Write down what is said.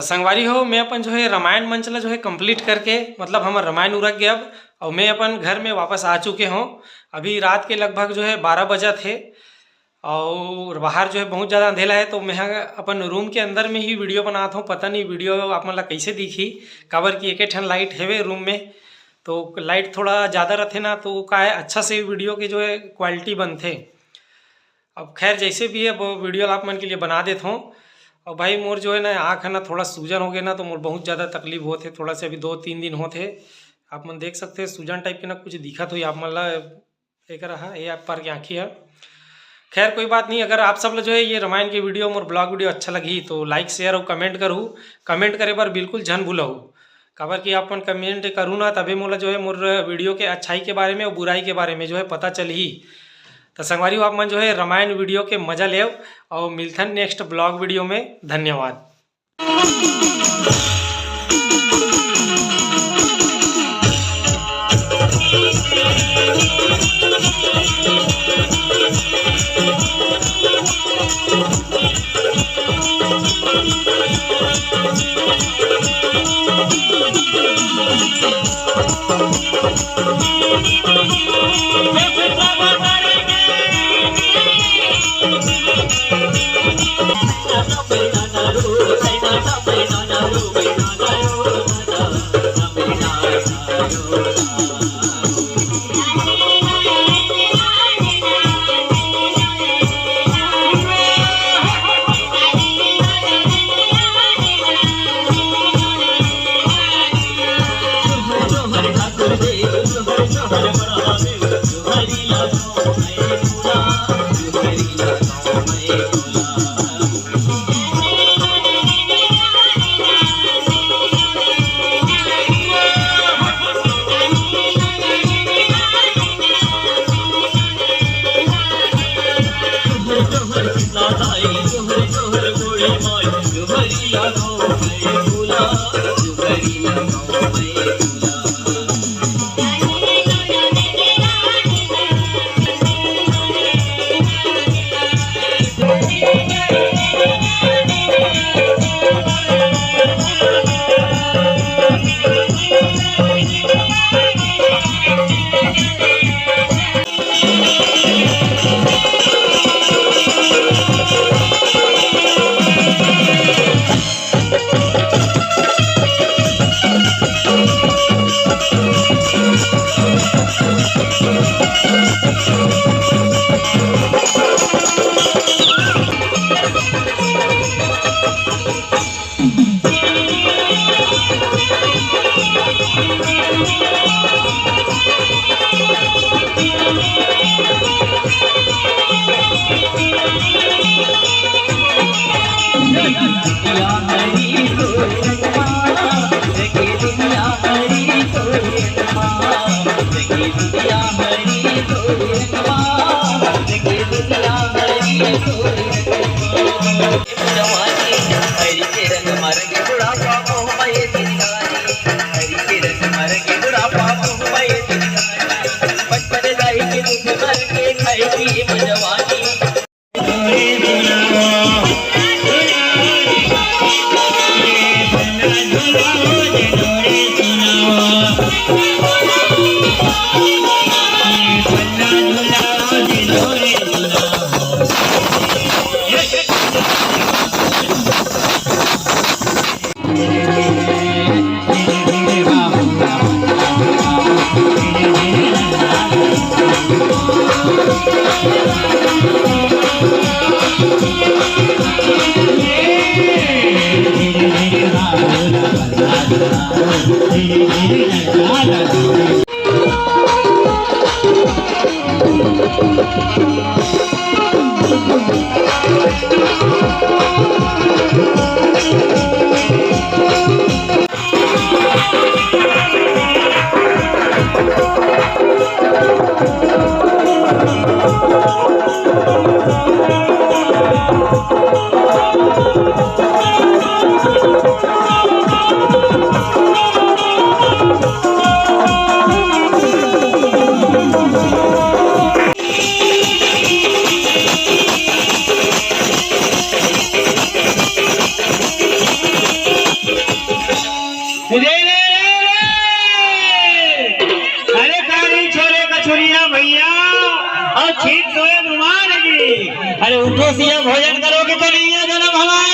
संगवारी हो, मैं अपन जो है रामायण मंचला जो है कंप्लीट करके मतलब हमारा रामायण उरक गया अब, और मैं अपन घर में वापस आ चुके हूँ। अभी रात के लगभग जो है 12 बजा थे और बाहर जो है बहुत ज़्यादा अंधेला है, तो मैं अपन रूम के अंदर में ही वीडियो बनाता हूँ। पता नहीं वीडियो आप मतलब कैसे दिखी, काबर की एक ठन लाइट है रूम में, तो लाइट थोड़ा ज़्यादा रहते ना तो का है अच्छा से वीडियो के जो है क्वालिटी बनते। अब खैर जैसे भी है वो वीडियो आप मन के लिए बना देता हूँ। और भाई मोर जो है ना आँख है ना थोड़ा सूजन हो गया ना, तो मोर बहुत ज़्यादा तकलीफ होते थोड़ा से। अभी 2-3 दिन होते आप मन देख सकते हैं सूजन टाइप के ना कुछ दिखत हुई आप मन ला एक रहा ये आप पर की आँखी है। खैर कोई बात नहीं, अगर आप सब जो है ये रामायण की वीडियो मोर ब्लॉग वीडियो अच्छा लगी तो लाइक शेयर और कमेंट करूँ। कमेंट करे पर बिल्कुल झन भूलहू, काबर कि अपन कमेंट करूँ ना तभी मोला जो है मोर वीडियो के अच्छाई के बारे में और बुराई के बारे में जो है पता चल ही। तो संगवारी आप मन जो है रामायण वीडियो के मजा ले और मिलथन नेक्स्ट ब्लॉग वीडियो में। धन्यवाद। Thank you. कोसिया भोजन करोगे तो नहीं है जन्म हमारे।